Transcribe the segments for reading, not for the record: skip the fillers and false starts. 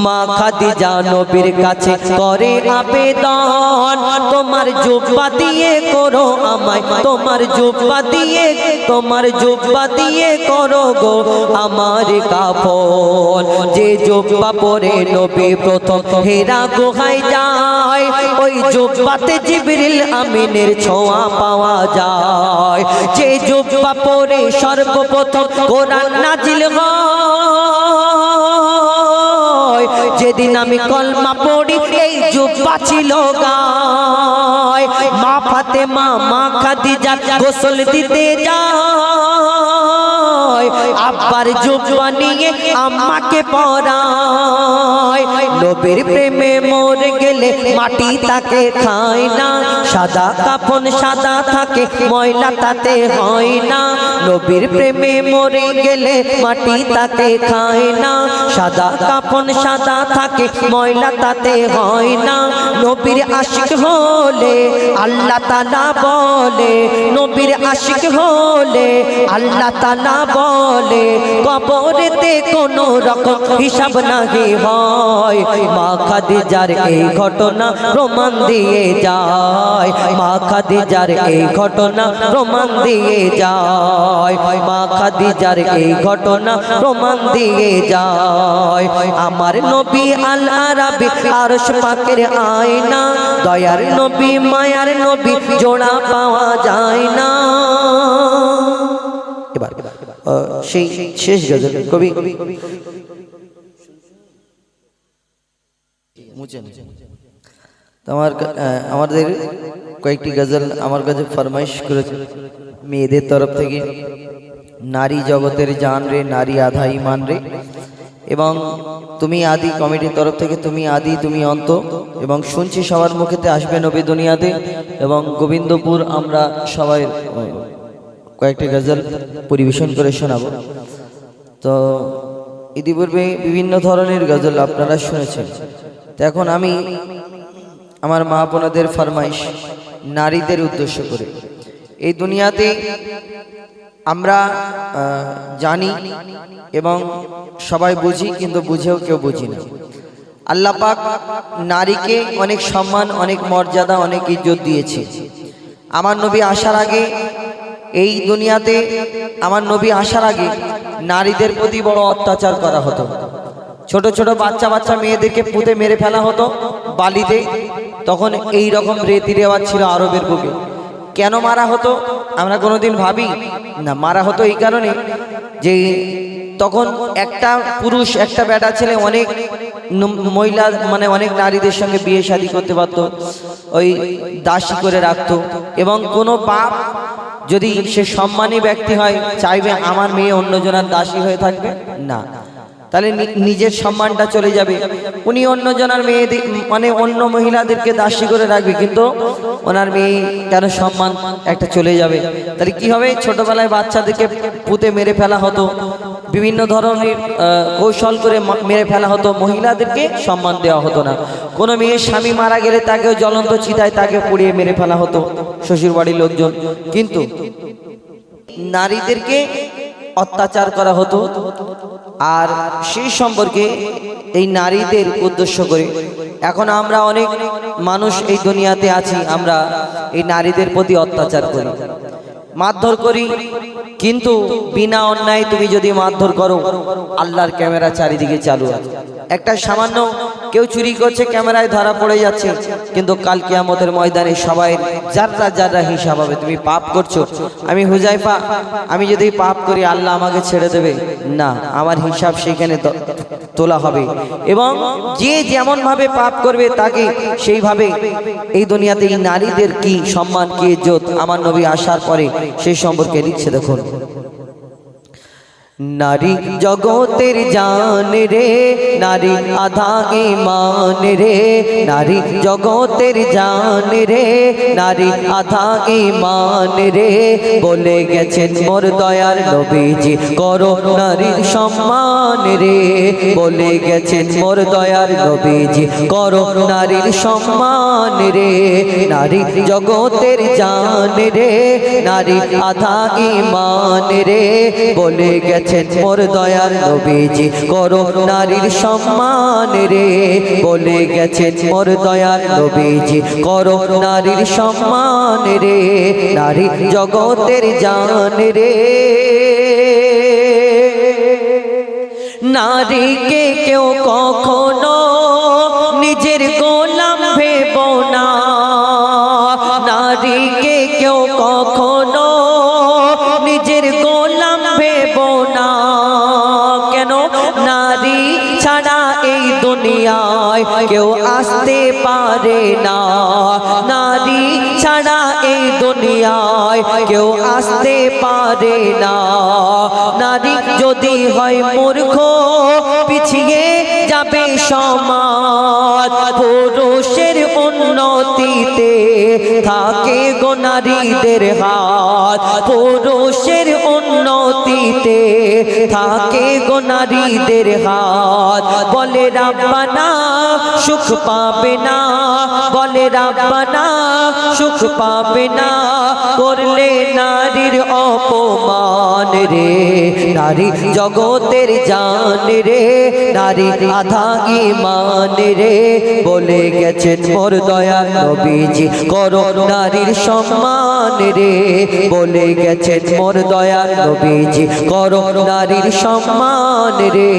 মা খাদিজা নবীর কাছে করে আবেদন, তোমার জুব্বা দিয়ে করো আমায়, তোমার জুব্বা দিয়ে করো গো আমার কাফন। যে জুব্বা পরে নবী প্রথম হেরা গুহায় যায়, ওই জুব্বাতে জিবরিল আমিনের ছোঁয়া পাওয়া যায়। যে জুব্বা পরে সর্বপ্রথম কোরআন নাজিল হয়, যেদিন আমি কলমা পড়ি এই জুব্বা ছিল গায়। মা ফাতেমা মা খাদিজা গোসল দিতে যায়, আব্বার জুব্বা নিয়ে আম্মাকে পরায়। নবীর প্রেমে মরে গেলে মাটি তাকে খায় না, সাদা কাফন সাদা থাকে ময়লা তাতে হয় না। নবীর প্রেমে মরে গেলে মাটি তাকে খায় না, সাদা কাফন সাদা থাকে ময়লা তাতে হয় না। নবীর আশিক হলে আল্লাহ তাআলা বলে, নবীর আশিক হলে আল্লাহ তাআলা বলে কবরেতে কোনো রকম হিসাব নাহি হয়। মা খাদিজার এই ঘটনা প্রমাণ দিয়ে যায়, মা খাদিজার এই ঘটনা প্রমাণ দিয়ে যায়, মা খাদিজার এই ঘটনা প্রমাণ দিয়ে যায়। আমার নবী আল আরাবী আরশ পাকের আয়না, দয়ার নবী মায়ার নবী জোড়া পাওয়া যায় না। এবার সেই শেষ গজল কবি আমাদের কয়েকটি গজল আমার কাছে ফরমাইশ করেছে মেয়েদের তরফ থেকে। নারী জগতের জান রে, নারী আধা ইমান রে, এবং তুমি আদি কমিটির তরফ থেকে তুমি আদি তুমি অন্ত, এবং শুনছি সবার মুখেতে আসবে নবী দুনিয়াতে, এবং গোবিন্দপুর আমরা সবাই কয়েকটি গজল পরিবেশন করে শোনাবো। তো ইতিপূর্বে বিভিন্ন ধরনের গজল আপনারা শুনেছেন, তো এখন আমি আমার মা বোনদের ফরমাইশ নারীদের উদ্দেশ্য করে। এই দুনিয়াতে আমরা জানি এবং সবাই বুঝি, কিন্তু বুঝেও কেউ বুঝি না। আল্লাহ পাক নারীকে অনেক সম্মান, অনেক মর্যাদা, অনেক ইজ্জত দিয়েছে। আমার নবী আসার আগে এই দুনিয়াতে, আমার নবী আসার আগে নারীদের প্রতি বড় অত্যাচার করা হতো। ছোট ছোট বাচ্চা মেয়েদেরকে পুঁতে মেরে ফেলা হতো বালিতে। তখন এই রকম রীতি রেওয়াজ ছিল আরবের বুকে। কেন মারা হতো আমরা কোনোদিন ভাবি না। মারা হতো এই কারণে যে তখন একটা পুরুষ একটা বেটা ছেলে অনেক মহিলা মানে অনেক নারীদের সঙ্গে বিয়ে শাদী করতে পারতো, ওই দাসী করে রাখতো। এবং কোনো বাপ যদি সে সম্মানী ব্যক্তি হয় চাইবে আমার মেয়ে অন্যজনের দাসী হয়ে থাকবে না, তাহলে নিজের সম্মানটা চলে যাবে। উনি অন্যজনের মেয়েদের মানে অন্য মহিলাদেরকে দাসী করে রাখবে, কিন্তু ওনার মেয়ে কেন সম্মান একটা চলে যাবে। তাহলে কি হবে, ছোটবেলায় বাচ্চাদেরকে পুঁতে মেরে ফেলা হতো, বিভিন্ন ধরনের কৌশল করে মেরে ফেলা হতো, মহিলাদেরকে সম্মান দেওয়া হতো না। কোনো মেয়ের স্বামী মারা গেলে তাকেও জ্বলন্ত চিতায় তাকে পুড়িয়ে মেরে ফেলা হতো শ্বশুর বাড়ির লোকজন। কিন্তু নারীদেরকে অত্যাচার করা হতো। আর সেই সম্পর্কে এই নারীদের উদ্দেশ্য করে এখন আমরা অনেক মানুষ এই দুনিয়াতে আছি, আমরা এই নারীদের প্রতি অত্যাচার করি, মারধর করি। কিন্তু বিনা অন্যায় তুমি যদি মারধর করো, আল্লাহর ক্যামেরা চারিদিকে চালু আছে। একটা সামান্য কেউ চুরি করছে, ক্যামেরায় ধরা পড়ে যাচ্ছে, কিন্তু কাল কিয়ামতের ময়দানে সবাই যাররা যাররা হিসাব হবে। তুমি পাপ করছো, আমি হুজাইফা, আমি যদি পাপ করি আল্লাহ আমাকে ছেড়ে দেবে না, আমার হিসাব সেখানে তোলা হবে। এবং যে যেমন ভাবে পাপ করবে তাকে সেইভাবে এই দুনিয়াতে এই নারীদের কি সম্মান কি ইজ্জত আমার নবী আসার পরে সেই সম্পর্কে লিখছে। দেখুন, নারী জগতের জান রে, নারী আধা ঈমান রে, নারী জগতের জান রে, নারী আধা ঈমান রে, বলে গেছেন মোর দয়ার নবীজি করো নারীর সম্মান রে, বলে গেছেন মোর দয়ার নবীজি করো নারীর সম্মান রে। নারী জগতের জান রে, নারী আধা ঈমান রে, বলে গেছেন গেছেন মোর দয়ার নবীজি করো নারীর সম্মান রে, বলে গেছেন মোর দয়ার নবীজি করো নারীর সম্মান রে, নারী জগতের জান রে। নারীকে কেউ কখনো নিজের গোলাম ভেবো না, নারীকে কেউ কখনো নিজের গোলাম ভেবো না। কেন? নারী ছাড়া এই দুনিয়ায় কেউ আসতে পারে না, নারী ছাড়া এই দুনিয়ায় কেউ আসতে পারে না। নারী যদি হয় মূর্খ পিছিয়ে যাবে সমাজ, পুরুষের উন্নতিতে থাকে গো নারীদের হাত, পুরুষের উন্নতিতে থাকে গো নারীদের হাত। বলে রাব্বানা সুখ পাবে না, বলে রাব্বানা সুখ পাবে না, করলে নারীর অপমান রে, নারী জগতের জান রে, নারী আধা ঈমান রে, বলে গেছেন মোর দয়ার নবীজি করো নারীর সম্মান রে, বলে গেছেন মোর দয়ার নবীজি করো নারীর সম্মান রে,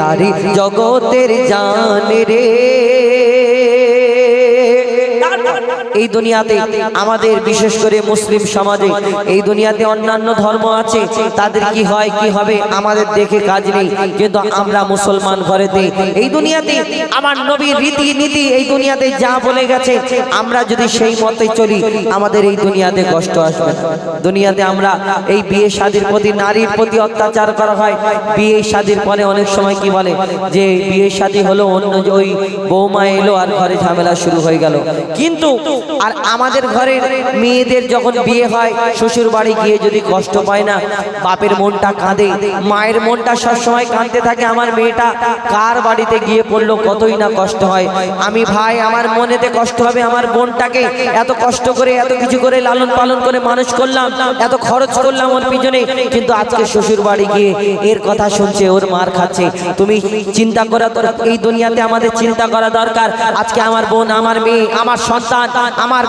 নারী জগতের জান রে। এই দুনিয়াতে আমাদের বিশেষ করে মুসলিম সমাজে এই দুনিয়াতে অন্যান্য ধর্ম আছে, তাদের কি হয় কি হবে আমাদের দেখে কাজ নেই, কিন্তু আমরা মুসলমান ঘরেতে এই দুনিয়াতে আমার নবীর রীতি নীতি এই দুনিয়াতে যা বলে গেছে আমরা যদি সেই মতে চলি আমাদের এই দুনিয়াতে কষ্ট আসবে। দুনিয়াতে আমরা এই বিয়ে শাদীর প্রতি নারীর প্রতি অত্যাচার করা হয়, বিয়ে শাদীর পরে অনেক সময় কি বলে যে বিয়ে শাদী হলো অন্য ওই বৌমা এলো আর ঘরে ঝামেলা শুরু হয়ে গেল। কিন্তু আর আমাদের ঘরের মেয়েদের যখন বিয়ে হয় শ্বশুর বাড়ি গিয়ে যদি কষ্ট পায় না, বাপের মনটা কাঁদে, মায়ের মনটা সবসময় কাঁদতে থাকে আমার মেয়েটা কার বাড়িতে গিয়ে পড়লো, কতই না কষ্ট হয়। আমি ভাই আমার মনেতে কষ্ট হবে, আমার বোনটাকে এত কষ্ট করে এত কিছু করে লালন পালন করে মানুষ করলাম, এত খরচ করলাম ওর পিছনে, কিন্তু আজকে শ্বশুর বাড়ি গিয়ে এর কথা শুনছে, ওর মার খাচ্ছে। তুমি চিন্তা করা, এই দুনিয়াতে আমাদের চিন্তা করা দরকার। আজকে আমার বোন, আমার মেয়ে, আমার সন্তান, আমার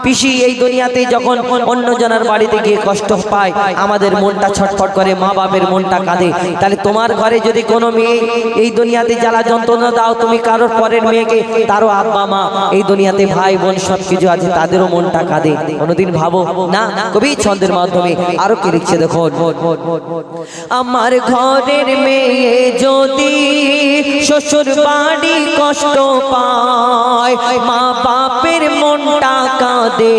পিসি এই দুনিয়াতে যখন অন্য জনের বাড়িতে গিয়ে কষ্ট পায় আমাদের মনটা ছটফট করে, মা বাপের মনটা কাঁদে। তাহলে তোমার ঘরে যদি কোনো মেয়ে এই দুনিয়াতে জ্বালা যন্ত্রণা দাও তুমি কারোর পরের মেয়েকে, তারও আব্বা মা এই দুনিয়াতে ভাই বোন সবকিছু আছে, তাদেরও মনটা কাঁদে। কোনোদিন ভাবো না? কবি ছন্দের মাধ্যমে আরো কি লিখছে দেখো, আমার ঘরের মেয়ে যদি শ্বশুর বাড়ি কষ্ট পায়, মা বাপের মনটা কাঁদে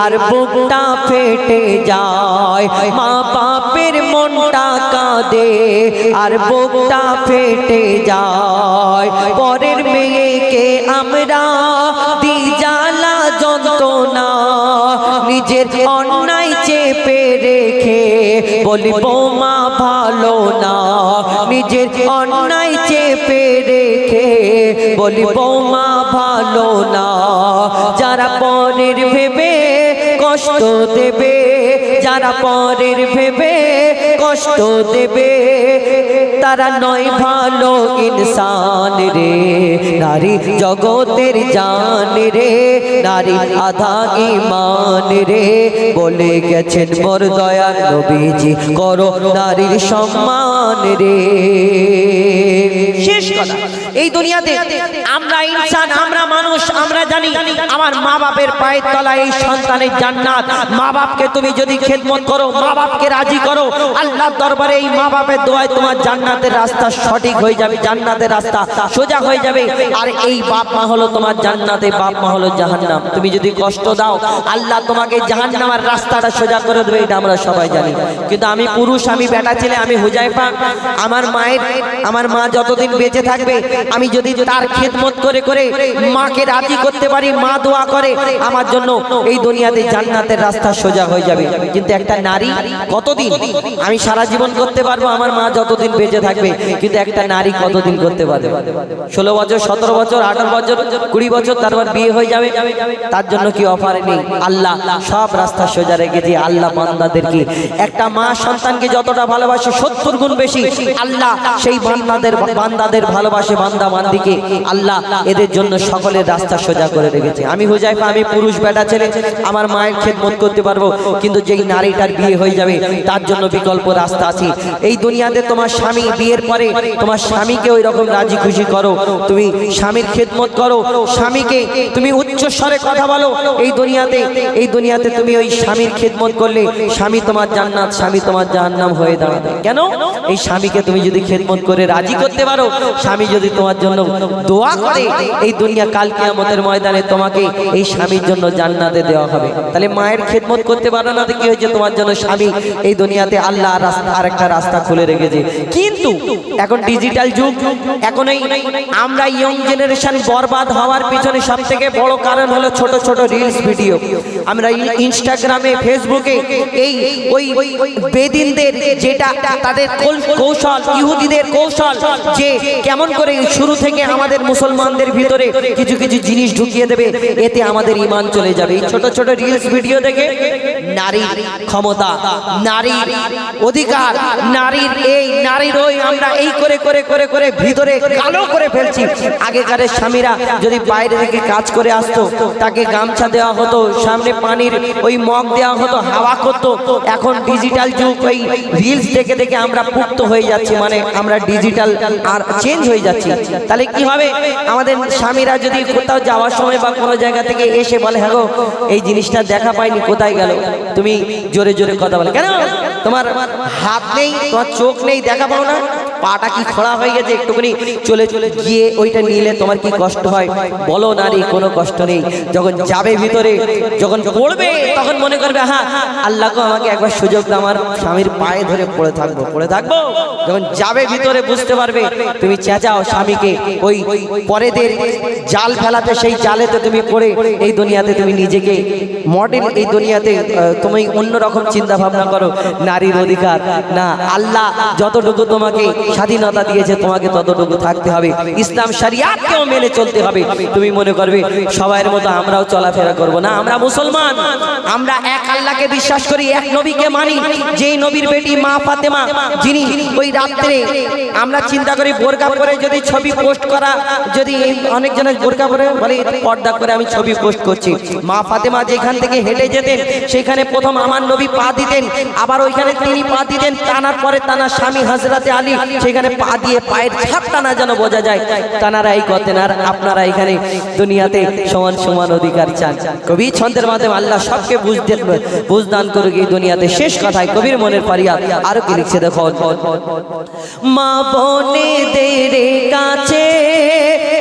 আর বুকটা ফেটে যায়, মা বাপের মনটা কাঁদে আর বুকটা ফেটে যায়। পরের মেয়েকে আমরা দি জ্বালা যন্ত্রণা, নিজের অন্যায় চেপে রেখে বলি বৌমা ভালো না, নিজের অন্যায় চেপে রেখে বলি বৌমা ভালো না। যারা পরের ভেবে কষ্ট দেবে, যারা পরের ভেবে কষ্ট দেবে, তারা নয় ভালো ইনসান রে, নারী জগতের জান রে, নারী আধা ঈমান রে, বলে গেছেন মোর দয়ার নবীজি করো নারীর সম্মান রে। শেষ কথা, এই দুনিয়াতে আমরা ইনসান, আমরা মানুষ, আমরা জানি আমার মা বাপের পায়ের তলায় এই সন্তানের জান্নাত। মা বাপকে তুমি যদি খেদমত করো, মা বাপকে রাজি করো, আল্লাহর দরবারে এই মা বাপের দোয়ায় তোমার জান্নাতের রাস্তা সঠিক হয়ে যাবে, জান্নাতের রাস্তা সোজা হয়ে যাবে। আর এই বাপ মা হলো তোমার জান্নাতে, বাপ মা হলো জাহান্নাম। তুমি যদি কষ্ট দাও আল্লাহ তোমাকে জাহান্নামের রাস্তাটা সোজা করে দেবে, এটা আমরা সবাই জানি। কিন্তু আমি পুরুষ, আমি বেটা ছেলে, আমি হুজাইফা, আমার মা যতদিন বেঁচে থাকবে আমি যদি তার খেদমত খেদমত করে করে মাকে রাজি করতে পারি, মা দোয়া করে আমার জন্য, এই দুনিয়াতে জান্নাতের রাস্তা সোজা হয়ে যাবে। কিন্তু একটা নারী কতদিন? আমি সারা জীবন করতে পারবো, আমার মা যতদিন বেঁচে থাকবে, কিন্তু একটা নারী কতদিন করতে পারবে? 16 বছর, 17 বছর, 18 বছর, 20 বছর, তারপর বিয়ে হয়ে যাবে। তার জন্য কি অফার নেই? আল্লাহ সব রাস্তা সোজা রেখেছে। আল্লাহ বান্দাদেরকে, একটা মা সন্তানকে যতটা ভালোবাসে 70 গুণ বেশি আল্লাহ সেই বান্দাদের ভালোবাসে, বান্দা বান্দিকে। আল্লাহ এদের জন্য সকলের রাস্তা সোজা করে রেখেছে। আমি হুজাইফা, আমি পুরুষ বেটা ছেলে, আমার মায়ের খেদমত করতে পারবো, কিন্তু যেই নারীটার বিয়ে হয়ে যাবে তার জন্য বিকল্প রাস্তা আছে। এই দুনিয়াতে তোমার স্বামী বিয়ের পরে তোমার স্বামীকে ওই রকম রাজি খুশি করো, তুমি স্বামীর খেদমত করো, স্বামীকে তুমি উচ্চ স্বরে কথা বলো। এই দুনিয়াতে তুমি ওই স্বামীর খেদমত করলে স্বামী তোমার জান্নাত, স্বামী তোমার জাহান্নাম হয়ে দাঁড়াবে। কেন? এই স্বামীকে তুমি যদি খেদমত করে রাজি করতে পারো, স্বামী যদি তোমার জন্য দোয়া করে, এই দুনিয়া কাল কিয়ামতের ময়দানে তোমাকে এই স্বামীর জন্য জান্নাতে দেওয়া হবে। তাহলে মায়ের খেদমত করতে পারো না তো কি হয়েছে? তোমার জন্য স্বামী এই দুনিয়াতে আল্লাহ আর একটা রাস্তা খুলে রেখেছে। কিন্তু এখন ডিজিটাল যুগ, এখন এই আমরা ইয়ং জেনারেশন বরবাদ হওয়ার পিছনে সব থেকে বড় কারণ হলো ছোট ছোট রিলস ভিডিও। আমরা ইনস্টাগ্রামে, ফেসবুকে এই ওই বেদিনদের যেটা তাদের কৌশল, ইহুদিদের কৌশল, যে কেমন করে শুরু থেকে আমাদের মুসলমানদের ভিতরে কিছু কিছু জিনিস ঢুকিয়ে দেবে, এতে আমাদের ঈমান চলে যাবে। এই ছোট ছোট রিলস ভিডিও দেখে নারীর ক্ষমতা, নারীর অধিকার, নারীর এই নারীর ওই, আমরা এই করে করে করে করে ভিতরে কালো করে ফেলছি। আগেকারের স্বামীরা যদি বাইরে থেকে কাজ করে আসতো, তাকে গামছা দেওয়া হতো, সামনে পানির ওই মগ দেওয়া হতো, হাওয়া করতো। এখন ডিজিটাল যুগ, ওই রিলস দেখে দেখে আমরা পুক্ত হয়ে যাচ্ছি, মানে আমরা ডিজিটাল আর চেঞ্জ হয়ে যাচ্ছি। তাহলে কি হবে? আমাদের স্বামীরা যদি কোথাও যাওয়ার সময় বা কোনো জায়গা থেকে এসে বলে, হ্যাঁ গো এই জিনিসটা দেখা পাইনি, কোথায় গেল? তুমি জোরে জোরে কথা বলে, কেন? তোমার হাত নেই, তোমার চোখ নেই, দেখা পাও না? পাটা কি খোড়া হয়ে গেছে? একটুখানি চলে চলে গিয়ে ওইটা নিলে তোমার কি কষ্ট হয়? বলো নারী, কোনো কষ্ট নেই। যখন যাবে ভিতরে, যখন পড়বে, তখন মনে করবে, হ্যাঁ আল্লাহকে আমাকে একবার সুযোগ দাও, আমার স্বামীর পায়ে ধরে পড়ে থাকবো। যখন যাবে ভিতরে বুঝতে পারবে, তুমি চেঁচাও স্বামীকে ওই পরেদের জাল ফেলাতে, সেই জালেতে তুমি পড়ে এই দুনিয়াতে তুমি নিজেকে মডেল, এই দুনিয়াতে তুমি অন্যরকম চিন্তা ভাবনা করো। নারীর অধিকার না, আল্লাহ যতটুকু তোমাকে স্বাধীনতা দিয়েছে তোমাকে ততটুকু থাকতে হবে। ইসলাম শরিয়াতকেও মেনে চলতে হবে। তুমি মনে করবে সবাইয়ের মতো আমরাও চলাফেরা করব না, আমরা মুসলমান, আমরা এক আল্লাহকে বিশ্বাস করি, এক নবীকে মানি, যেই নবীর বেটি মা ফাতেমা, যিনি ওই রাত্রে আমরা চিন্তা করি বোরকা পরে যদি ছবি পোস্ট করা, যদি অনেক জনের বোরকা পরে বলে পর্দা করে আমি ছবি পোস্ট করছি। মা ফাতেমা যেখান থেকে হেঁটে যেতেন সেখানে প্রথম আমার নবী পা দিতেন, আবার ওইখানে তিনি পা দিতেন, টানার পরে তানার স্বামী হযরতে আলী সেখানে পা দিয়ে পায়ের ছাপ টানা যেন বোঝা যায়, তানারা এই করতেন। আর আপনারা এখানে দুনিয়াতে সমান সমান অধিকার চান। কবি ছন্দের মাধ্যমে আল্লাহ সবকে বুঝদান করুক এই দুনিয়াতে। শেষ কথায় কবির মনের ফারিয়াদ আরো কি লিখছে দেখো, মা বোনেদের কাছে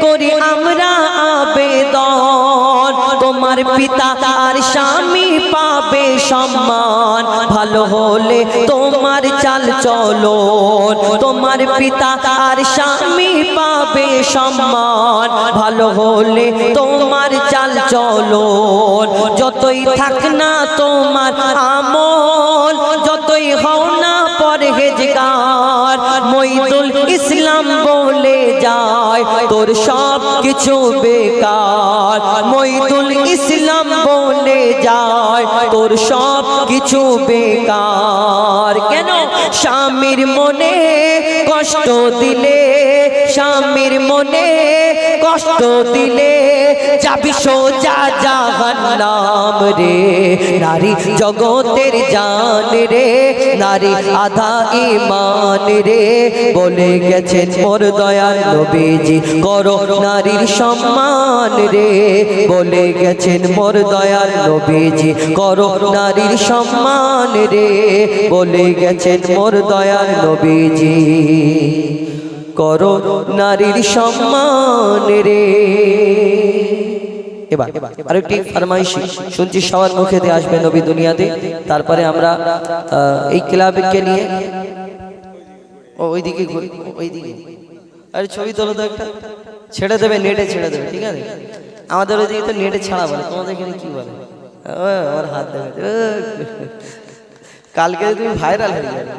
করি আমরা আবেদন, তোমার পিতা আর স্বামী পাবে সম্মান, ভালো হলে তোমার চাল চলন, তোমার পিতা আর স্বামী পাবে সম্মান, ভালো হলে তোমার চাল চলন, যতই থাক না তোমার আমল, যতই হও না পরহেজগার, মঈদুল ইসলাম বলে যায় তোর সব কিছু বেকার, মঈদুল ইসলাম বলে যায় তোর সব কিছু বেকার। কেন? স্বামীর মনে কষ্ট দিলে, স্বামীর মনে কষ্ট দিলে যাবি সোজা জাহান্নাম রে, নারী জগতের জান রে, নারী আধা ঈমান রে, বলে গেছেন মোর দয়াল নবীজি করো নারীর সম্মান রে, বলে গেছেন মোর দয়াল নবীজি করো নারীর সম্মান রে, বলে গেছেন মোর দয়াল নবীজি করো নারীর সম্মান রে। এবার আরেকটি ফরমাইশ শুনছি সবার মুখে দিয়ে আসবে নবী দুনিয়াতে, তারপরে আমরা এই ক্লাবকে নিয়ে ওইদিকে আরে ছবি তোলো তো একটা, ছেড়ে দেবে, নেটে ছেড়ে দেবে, ঠিক আছে? আমাদের ওইদিকে তো নেটে ছাড়া বলে, তোমাদের এখানে কি বলে? আমার হাত দেখাচ্ছে, কালকে তুমি ভাইরাল হয়ে যাবে,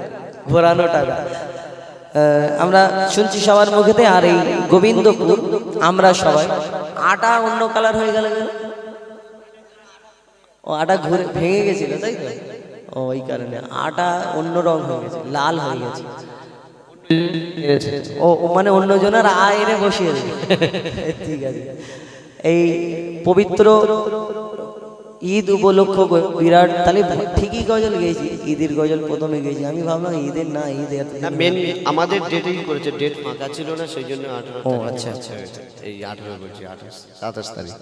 ঘোরানো টাকা। আমরা শুনছি সবার মুখেতে। আর এই গোবিন্দপুর আমরা সবাই আটা অন্য কালার হয়ে গেল, ও আটা ঘুরে ভেঙে গেছিল তাই তো, ও ওই কারণে আটা অন্য রং হয়ে গেছে, লাল হয়ে গেছে। ও মানে অন্যজনের আয়নে বসিয়ে দেবে। ঠিক আছে, এই পবিত্র ঈদ উপলক্ষ বিরাট, তাহলে ঠিকই গজল গেয়েছি, ঈদের গজল প্রথমে গেয়েছি। আমি ভাবলাম ঈদের না, ঈদের মেন আমাদের ডেটেই করেছে, ডেট ফাঁকা ছিল না সেই জন্য 18। ও আচ্ছা আচ্ছা, এই 18 বলছি, 27 তারিখ।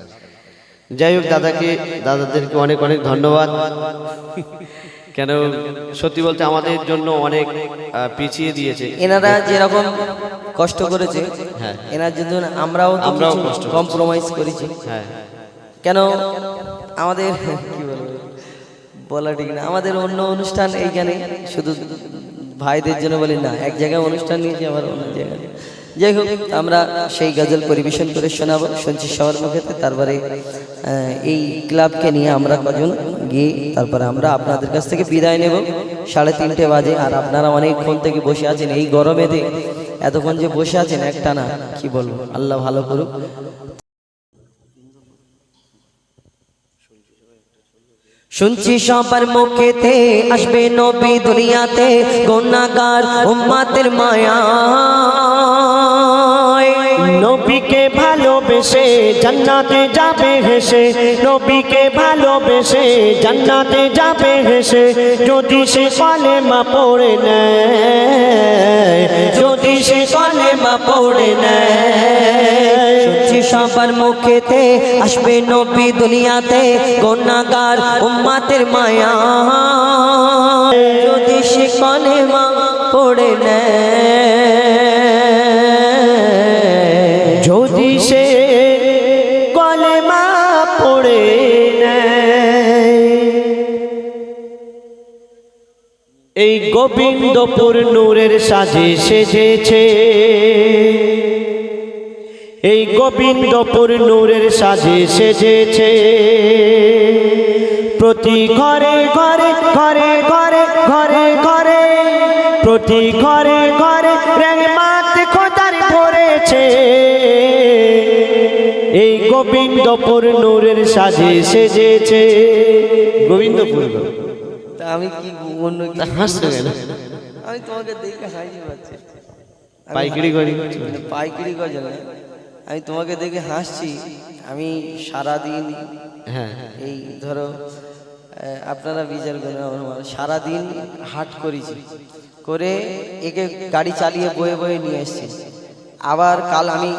যাই হোক, দাদাদেরকে অনেক অনেক ধন্যবাদ। কেন সত্যি বলতে আমাদের জন্য অনেক পিছিয়ে দিয়েছে এনারা, যেরকম কষ্ট করেছে, হ্যাঁ, এনার জন্য আমরাও কম্প্রোমাইজ করেছি। হ্যাঁ, কেন আমাদের কি বলবো, বলা ঠিক না, আমাদের অন্য অনুষ্ঠান এইখানে শুধু ভাইদের জন্য বলি না, এক জায়গায় অনুষ্ঠান নিয়েছি আবার অন্য জায়গায়। যাই হোক, আমরা সেই গজল পরিবেশন করে শোনাবো, শুনছি সবার মুখেতে। তারপরে এই ক্লাবকে নিয়ে আমরা কজন গিয়ে তারপরে আমরা আপনাদের কাছ থেকে বিদায় নেব। 3:30 বাজে, আর আপনারা অনেকক্ষণ থেকে বসে আছেন এই গরমেতে, এতক্ষণ যে বসে আছেন একটা না, কি বলবো, আল্লাহ ভালো করুক। শুনছি সবার মুখেতে আসবে নবী দুনিয়াতে, গুনাহগার উম্মতের মায়া, নবীকে ভালোবেসে জান্নাতে যাবে হেসে, নবীকে ভালোবেসে জান্নাতে যাবে হেসে, যদি সে কলেমা পড়ে নেয়, যদি সে কলেমা পড়ে নেয়। শুনছি সবার মুখেতে আসবে নবী দুনিয়াতে, গুনাহগার উম্মতের মায়া, যদি সে কলেমা পড়ে নেয়, যদি সে কলেমা পড়ে নেয়। এই গোবিন্দপুর নূরের সাজে সেজেছে, এই গোবিন্দপুর নূরের সাজে সেজেছে, প্রতি ঘরে ঘরে ঘরে ঘরে ঘরে ঘরে, প্রতি ঘরে ঘরে রহমত খোদার ভরেছে, এই গোবিন্দপুর নূরের সাজে সেজেছে। গোবিন্দপুর, তা আমি কি অন্য কি হাসছো কেন? আমি তোমাকে দেখে হাসি পাচ্ছি। পাইকারি করি, পাইকারি গজল না, আমি তোমাকে দেখে হাসছি। আমি সারাদিন, হ্যাঁ, এই ধরো আপনারা বিচার করেন, সারাদিন হাট করেছি, করে একে গাড়ি চালিয়ে বয়ে বয়ে নিয়ে এসছি। আবার কাল আমি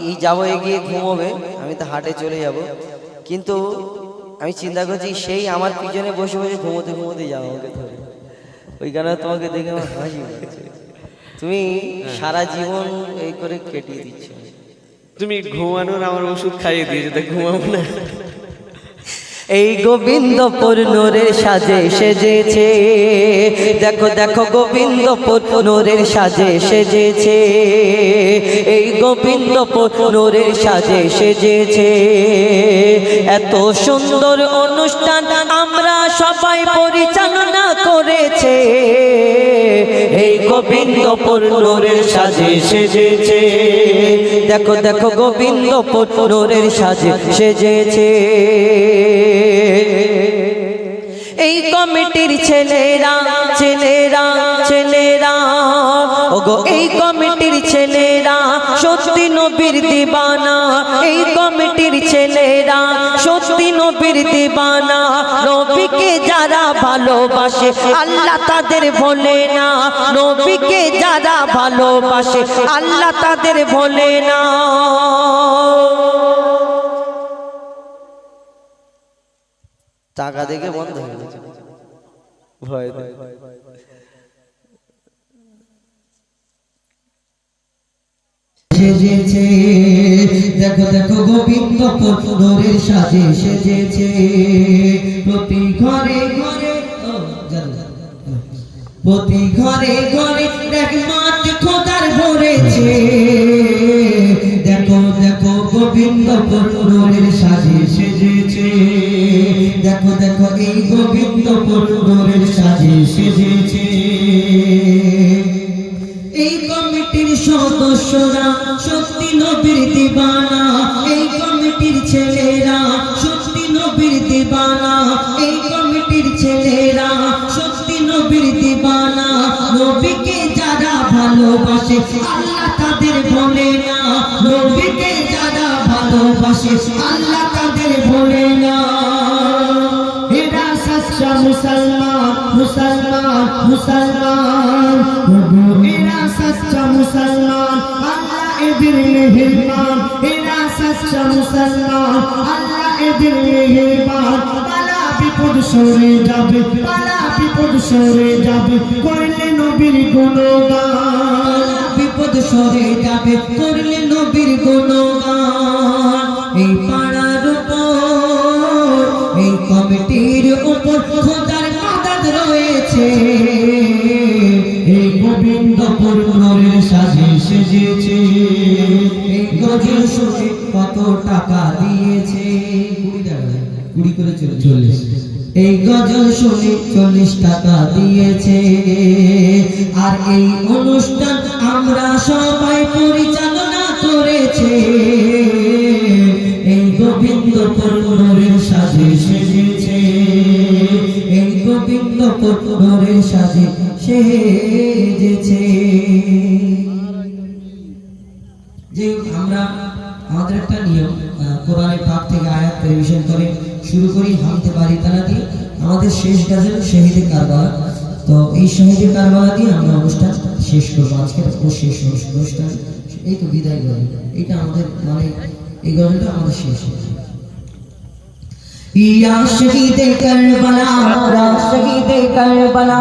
এই যাবো, এগিয়ে ঘুমোবে, আমি তো হাটে চলে যাব, কিন্তু আমি চিন্তা করছি সেই আমার পিছনে বসে বসে ঘুমোতে ঘুমোতে যাবো আমাকে ধরে। ওই কারণে তোমাকে দেখে আমার হাসি পাচ্ছে। তুমি সারা জীবন এই করে কেটিয়ে দিচ্ছ। তুমি ঘুমানোর আমার ওষুধ খাইয়ে দিয়েছো, তাই ঘুমাবো না। এই গোবিন্দপুর নূরের সাজে সেজেছে, দেখো দেখো গোবিন্দপুর নূরের সাজে সেজেছে, এই গোবিন্দপুর নূরের সাজে সেজেছে। এত সুন্দর অনুষ্ঠান আমরা সবাই পরিচালনা করেছে, এই গোবিন্দপুর নূরের সাজে সেজেছে, দেখো দেখো গোবিন্দপুর নূরের সাজে সেজেছে। এই কমিটির ছেলেরা ছেলেরা ছেলেরা, ওগো এই কমিটির ছেলেরা সত্যি নবীর দিবানা, এই কমিটির ছেলেরা সত্যি নবীর দিবানা, নবীকে যারা ভালোবাসে আল্লাহ তাদের ভোলে না, নবীকে যারা ভালোবাসে আল্লাহ তাদের ভোলে না। টাকা দেখে বন্ধ হয়ে গেছে, ভয় সেজেছে, দেখো দেখো গোবিন্দপুর নূরের সাজে সেজেছে, প্রতি ঘরে ঘরে, প্রতি ঘরে ঘরে রহমত খোদার ভরেছে, দেখো দেখো গোবিন্দপুর নূরের সাজে সেজেছে, দেখো দেখো এই গোবিন্দপুর নূরের সাজে সেজেছে। এই কমিটির সদস্যরা সত্যি নবীর দিবানা, এই কমিটির ছেলেরা সত্যি নবীর দিবানা, এই কমিটির ছেলেরা সত্যি নবীর দিবানা। নবীকে যারা ভালোবাসে আল্লাহ তাদের ভোলে না, নবীকে যারা ভালোবাসে আল্লাহ তাদের ভোলে না। এরা সচ্চা মুসলমান, মুসলমান, মুসলমান, এরা সচ্চা মুসলমান, আল্লাহ এদের মেহেরবান, এরা সচ্চা মুসলমান, আল্লাহ এদের মেহেরবান। পালা বিপদ সরে যাবে, পালা বিপদ সরে যাবে, করলে নবীর গুণগান, বিপদ সরে যাবে করলে নবীর গুণগান। এই পাড়ার উপর, এই কমিটির উপর খোদার মাদদ রয়েছে, এই গোবিন্দপুর নূরের সাজে সেজেছে। এই গজল শুনে কত টাকা দিয়েছে? 20 করে 40। এই গজল শুনে 40 টাকা দিয়েছে। আর এই অনুষ্ঠান আমরা সবাই পরিচালনা করেছে, এই গোবিন্দপুর নূরের সাজে সেজেছে, এই গোবিন্দপুর নূরের সাজে সেজেছে। যে আমরা আমাদের একটা নিয়ম, কোরআনে পাক থেকে আয়াত পরিবেশন করে শুরু করি হামতে পারি তারা দিয়ে। আমাদের শেষ গাজল শহীদে কারবালা, তো এই শহীদে কারবালা দিয়ে আমরা অনুষ্ঠান শেষ করবো। আজকের শেষ অনুষ্ঠান এই তো বিদায় গজল, এটা আমাদের মানে এই গজলটা আমাদের শেষ। ইয়া শহীদে কারবালা, ইয়া শহীদে কারবালা।